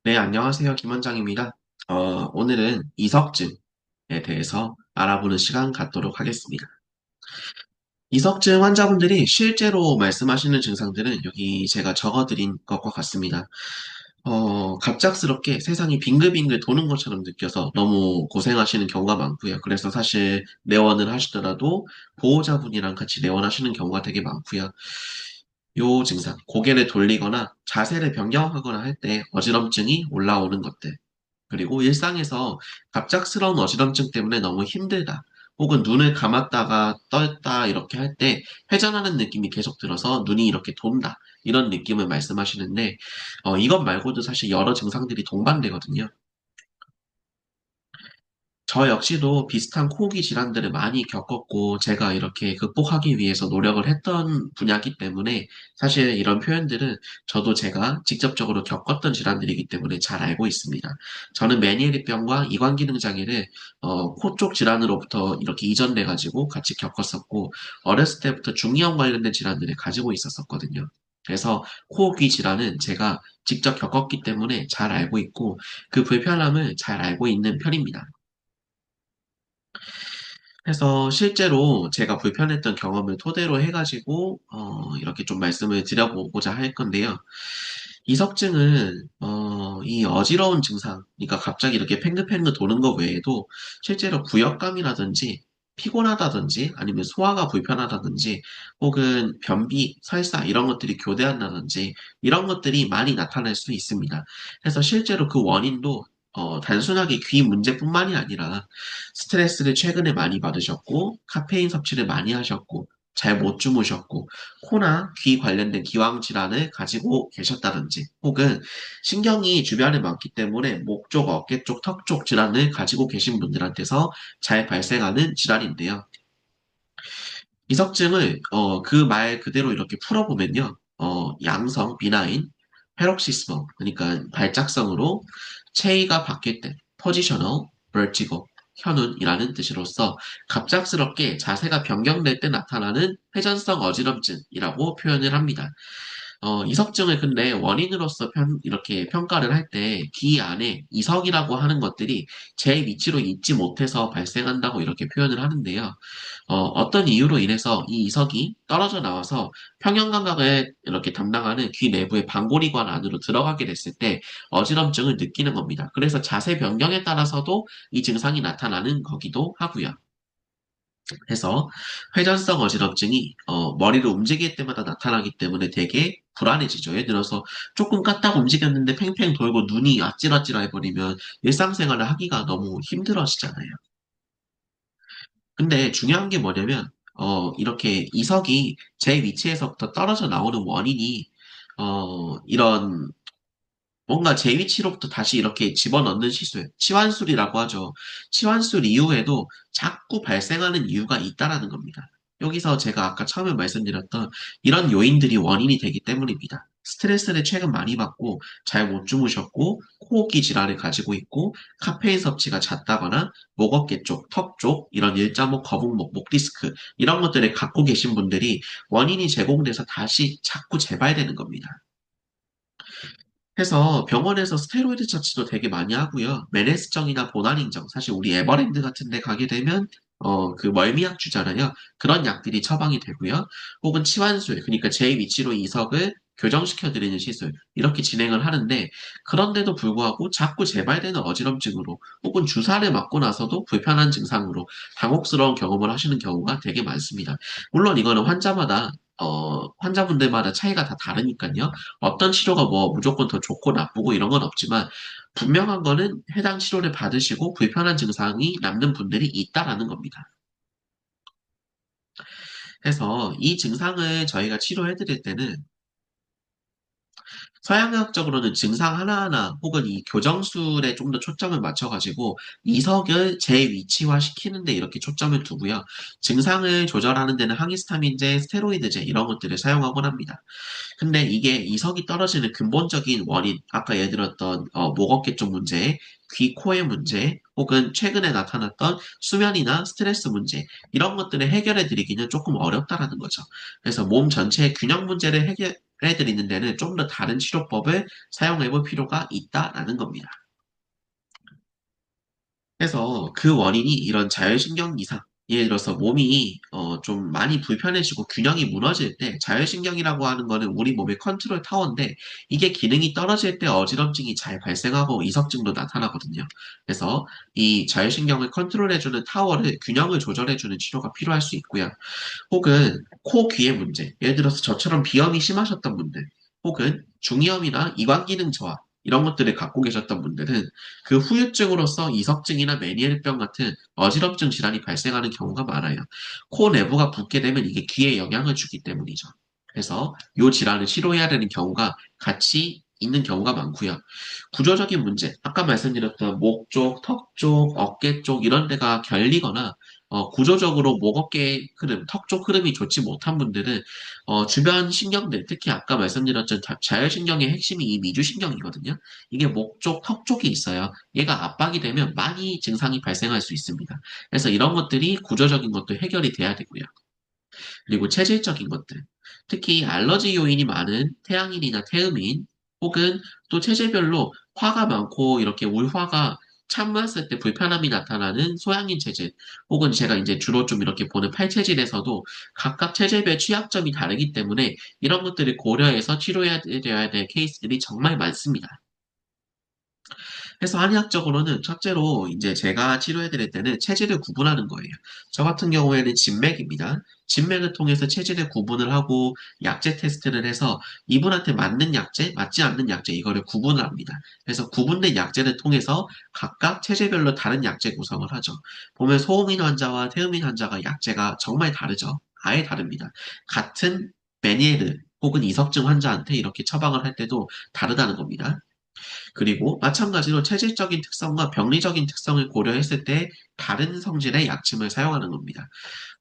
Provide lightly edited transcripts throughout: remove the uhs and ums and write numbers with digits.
네, 안녕하세요. 김 원장입니다. 오늘은 이석증에 대해서 알아보는 시간 갖도록 하겠습니다. 이석증 환자분들이 실제로 말씀하시는 증상들은 여기 제가 적어드린 것과 같습니다. 갑작스럽게 세상이 빙글빙글 도는 것처럼 느껴서 너무 고생하시는 경우가 많고요. 그래서 사실 내원을 하시더라도 보호자분이랑 같이 내원하시는 경우가 되게 많고요. 요 증상, 고개를 돌리거나 자세를 변경하거나 할 때 어지럼증이 올라오는 것들. 그리고 일상에서 갑작스러운 어지럼증 때문에 너무 힘들다. 혹은 눈을 감았다가 떴다 이렇게 할 때 회전하는 느낌이 계속 들어서 눈이 이렇게 돈다. 이런 느낌을 말씀하시는데, 이것 말고도 사실 여러 증상들이 동반되거든요. 저 역시도 비슷한 코기 질환들을 많이 겪었고, 제가 이렇게 극복하기 위해서 노력을 했던 분야이기 때문에, 사실 이런 표현들은 저도 제가 직접적으로 겪었던 질환들이기 때문에 잘 알고 있습니다. 저는 메니에리병과 이관기능장애를 코 쪽 질환으로부터 이렇게 이전돼가지고 같이 겪었었고, 어렸을 때부터 중이염 관련된 질환들을 가지고 있었었거든요. 그래서 코기 질환은 제가 직접 겪었기 때문에 잘 알고 있고, 그 불편함을 잘 알고 있는 편입니다. 그래서 실제로 제가 불편했던 경험을 토대로 해가지고, 이렇게 좀 말씀을 드려보고자 할 건데요. 이석증은, 이 어지러운 증상, 그러니까 갑자기 이렇게 팽글팽글 도는 것 외에도 실제로 구역감이라든지 피곤하다든지 아니면 소화가 불편하다든지 혹은 변비, 설사 이런 것들이 교대한다든지 이런 것들이 많이 나타날 수 있습니다. 그래서 실제로 그 원인도 단순하게 귀 문제뿐만이 아니라 스트레스를 최근에 많이 받으셨고, 카페인 섭취를 많이 하셨고, 잘 못 주무셨고, 코나 귀 관련된 기왕 질환을 가지고 계셨다든지, 혹은 신경이 주변에 많기 때문에 목 쪽, 어깨 쪽, 턱 쪽 질환을 가지고 계신 분들한테서 잘 발생하는 질환인데요. 이석증을 그 말 그대로 이렇게 풀어보면요. 양성, 비나인, 페록시스머, 그러니까 발작성으로 체위가 바뀔 때, 포지셔널, vertigo, 현운이라는 뜻으로서 갑작스럽게 자세가 변경될 때 나타나는 회전성 어지럼증이라고 표현을 합니다. 이석증을 근데 원인으로서 이렇게 평가를 할 때 귀 안에 이석이라고 하는 것들이 제 위치로 있지 못해서 발생한다고 이렇게 표현을 하는데요. 어떤 이유로 인해서 이 이석이 떨어져 나와서 평형 감각을 이렇게 담당하는 귀 내부의 방골이관 안으로 들어가게 됐을 때 어지럼증을 느끼는 겁니다. 그래서 자세 변경에 따라서도 이 증상이 나타나는 거기도 하고요. 해서 회전성 어지럼증이 머리를 움직일 때마다 나타나기 때문에 되게 불안해지죠. 예를 들어서 조금 까딱 움직였는데 팽팽 돌고 눈이 아찔아찔 해버리면 일상생활을 하기가 너무 힘들어지잖아요. 근데 중요한 게 뭐냐면, 이렇게 이석이 제 위치에서부터 떨어져 나오는 원인이, 이런, 뭔가 제 위치로부터 다시 이렇게 집어넣는 시술, 치환술이라고 하죠. 치환술 이후에도 자꾸 발생하는 이유가 있다라는 겁니다. 여기서 제가 아까 처음에 말씀드렸던 이런 요인들이 원인이 되기 때문입니다. 스트레스를 최근 많이 받고 잘 못 주무셨고 호흡기 질환을 가지고 있고 카페인 섭취가 잦다거나 목 어깨 쪽, 턱 쪽 이런 일자목, 거북목, 목 디스크 이런 것들을 갖고 계신 분들이 원인이 제공돼서 다시 자꾸 재발되는 겁니다. 해서 병원에서 스테로이드 처치도 되게 많이 하고요. 메네스정이나 보나린정, 사실 우리 에버랜드 같은 데 가게 되면 그 멀미약 주잖아요. 그런 약들이 처방이 되고요. 혹은 치환술, 그러니까 제 위치로 이석을 교정시켜 드리는 시술 이렇게 진행을 하는데 그런데도 불구하고 자꾸 재발되는 어지럼증으로 혹은 주사를 맞고 나서도 불편한 증상으로 당혹스러운 경험을 하시는 경우가 되게 많습니다. 물론 이거는 환자분들마다 차이가 다 다르니까요. 어떤 치료가 뭐 무조건 더 좋고 나쁘고 이런 건 없지만 분명한 거는 해당 치료를 받으시고 불편한 증상이 남는 분들이 있다라는 겁니다. 그래서 이 증상을 저희가 치료해 드릴 때는 서양의학적으로는 증상 하나하나 혹은 이 교정술에 좀 더 초점을 맞춰가지고 이석을 재위치화 시키는데 이렇게 초점을 두고요. 증상을 조절하는 데는 항히스타민제, 스테로이드제 이런 것들을 사용하곤 합니다. 근데 이게 이석이 떨어지는 근본적인 원인, 아까 예를 들었던 목 어깨 쪽 문제, 귀, 코의 문제, 혹은 최근에 나타났던 수면이나 스트레스 문제, 이런 것들을 해결해 드리기는 조금 어렵다라는 거죠. 그래서 몸 전체의 균형 문제를 해결해 드리는 데는 좀 더 다른 치료법을 사용해 볼 필요가 있다라는 겁니다. 그래서 그 원인이 이런 자율신경 이상, 예를 들어서 몸이 좀 많이 불편해지고 균형이 무너질 때 자율신경이라고 하는 거는 우리 몸의 컨트롤 타워인데 이게 기능이 떨어질 때 어지럼증이 잘 발생하고 이석증도 나타나거든요. 그래서 이 자율신경을 컨트롤해주는 타워를 균형을 조절해주는 치료가 필요할 수 있고요. 혹은 코 귀의 문제, 예를 들어서 저처럼 비염이 심하셨던 분들, 혹은 중이염이나 이관기능 저하, 이런 것들을 갖고 계셨던 분들은 그 후유증으로서 이석증이나 메니엘병 같은 어지럼증 질환이 발생하는 경우가 많아요. 코 내부가 붓게 되면 이게 귀에 영향을 주기 때문이죠. 그래서 이 질환을 치료해야 되는 경우가 같이 있는 경우가 많고요. 구조적인 문제, 아까 말씀드렸던 목 쪽, 턱 쪽, 어깨 쪽 이런 데가 결리거나 구조적으로 목 어깨 흐름, 턱 쪽 흐름이 좋지 못한 분들은 주변 신경들, 특히 아까 말씀드렸던 자율신경의 핵심이 이 미주신경이거든요. 이게 목 쪽, 턱 쪽이 있어요. 얘가 압박이 되면 많이 증상이 발생할 수 있습니다. 그래서 이런 것들이 구조적인 것도 해결이 돼야 되고요. 그리고 체질적인 것들, 특히 알러지 요인이 많은 태양인이나 태음인, 혹은 또 체질별로 화가 많고 이렇게 울화가 참았을 때 불편함이 나타나는 소양인 체질, 혹은 제가 이제 주로 좀 이렇게 보는 팔체질에서도 각각 체질별 취약점이 다르기 때문에 이런 것들을 고려해서 치료해야 될 케이스들이 정말 많습니다. 그래서 한의학적으로는 첫째로 이제 제가 치료해드릴 때는 체질을 구분하는 거예요. 저 같은 경우에는 진맥입니다. 진맥을 통해서 체질을 구분을 하고 약제 테스트를 해서 이분한테 맞는 약제, 맞지 않는 약제 이거를 구분을 합니다. 그래서 구분된 약제를 통해서 각각 체질별로 다른 약제 구성을 하죠. 보면 소음인 환자와 태음인 환자가 약제가 정말 다르죠. 아예 다릅니다. 같은 메니에르 혹은 이석증 환자한테 이렇게 처방을 할 때도 다르다는 겁니다. 그리고 마찬가지로 체질적인 특성과 병리적인 특성을 고려했을 때 다른 성질의 약침을 사용하는 겁니다.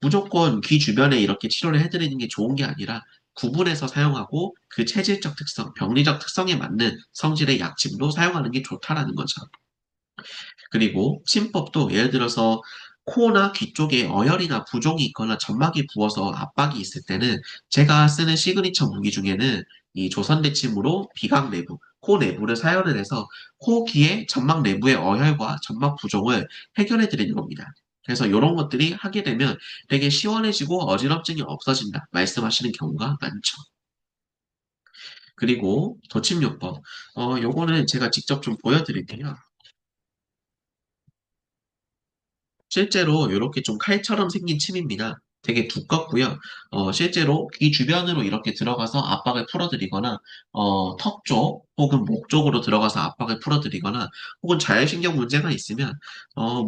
무조건 귀 주변에 이렇게 치료를 해드리는 게 좋은 게 아니라 구분해서 사용하고 그 체질적 특성, 병리적 특성에 맞는 성질의 약침도 사용하는 게 좋다라는 거죠. 그리고 침법도 예를 들어서 코나 귀 쪽에 어혈이나 부종이 있거나 점막이 부어서 압박이 있을 때는 제가 쓰는 시그니처 무기 중에는 이 조선대침으로 비강 내부, 코 내부를 사용을 해서 코 귀의 점막 내부의 어혈과 점막 부종을 해결해 드리는 겁니다. 그래서 이런 것들이 하게 되면 되게 시원해지고 어지럼증이 없어진다 말씀하시는 경우가 많죠. 그리고 도침요법, 요거는 제가 직접 좀 보여드릴게요. 실제로 이렇게 좀 칼처럼 생긴 침입니다. 되게 두껍고요. 실제로 귀 주변으로 이렇게 들어가서 압박을 풀어드리거나, 턱 쪽, 혹은 목 쪽으로 들어가서 압박을 풀어드리거나, 혹은 자율신경 문제가 있으면,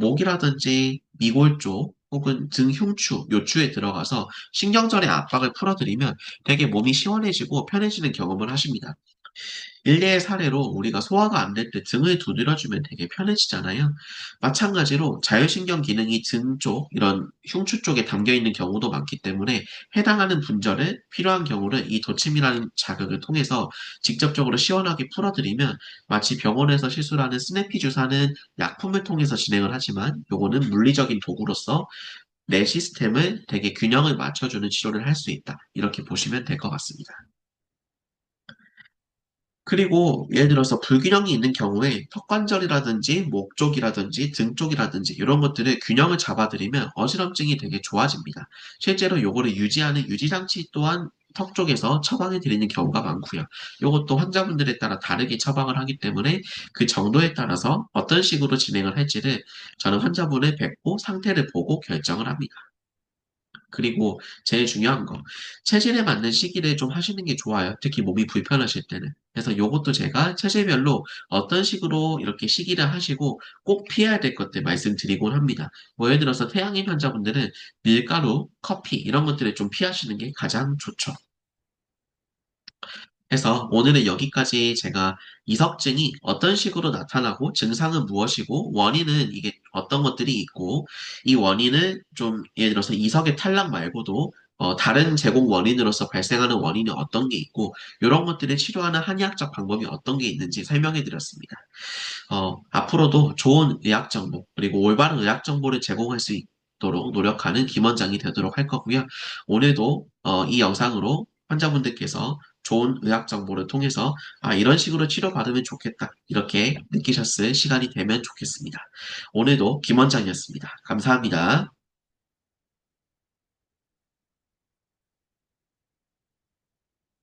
목이라든지 미골 쪽, 혹은 등 흉추, 요추에 들어가서 신경절의 압박을 풀어드리면 되게 몸이 시원해지고 편해지는 경험을 하십니다. 일례의 사례로 우리가 소화가 안 될 때 등을 두드려주면 되게 편해지잖아요. 마찬가지로 자율신경 기능이 등 쪽, 이런 흉추 쪽에 담겨 있는 경우도 많기 때문에 해당하는 분절을 필요한 경우를 이 도침이라는 자극을 통해서 직접적으로 시원하게 풀어드리면 마치 병원에서 시술하는 스네피 주사는 약품을 통해서 진행을 하지만 요거는 물리적인 도구로서 내 시스템을 되게 균형을 맞춰주는 치료를 할 수 있다. 이렇게 보시면 될 것 같습니다. 그리고 예를 들어서 불균형이 있는 경우에 턱관절이라든지 목 쪽이라든지 등 쪽이라든지 이런 것들을 균형을 잡아드리면 어지럼증이 되게 좋아집니다. 실제로 요거를 유지하는 유지장치 또한 턱 쪽에서 처방해 드리는 경우가 많고요. 요것도 환자분들에 따라 다르게 처방을 하기 때문에 그 정도에 따라서 어떤 식으로 진행을 할지를 저는 환자분을 뵙고 상태를 보고 결정을 합니다. 그리고 제일 중요한 거, 체질에 맞는 시기를 좀 하시는 게 좋아요. 특히 몸이 불편하실 때는. 그래서 요것도 제가 체질별로 어떤 식으로 이렇게 시기를 하시고 꼭 피해야 될 것들 말씀드리곤 합니다. 뭐 예를 들어서 태양인 환자분들은 밀가루, 커피 이런 것들을 좀 피하시는 게 가장 좋죠. 해서 오늘은 여기까지 제가 이석증이 어떤 식으로 나타나고 증상은 무엇이고 원인은 이게 어떤 것들이 있고 이 원인을 좀 예를 들어서 이석의 탈락 말고도 다른 제공 원인으로서 발생하는 원인이 어떤 게 있고, 이런 것들을 치료하는 한의학적 방법이 어떤 게 있는지 설명해 드렸습니다. 앞으로도 좋은 의학 정보, 그리고 올바른 의학 정보를 제공할 수 있도록 노력하는 김원장이 되도록 할 거고요. 오늘도 이 영상으로 환자분들께서 좋은 의학 정보를 통해서 이런 식으로 치료받으면 좋겠다. 이렇게 느끼셨을 시간이 되면 좋겠습니다. 오늘도 김원장이었습니다. 감사합니다.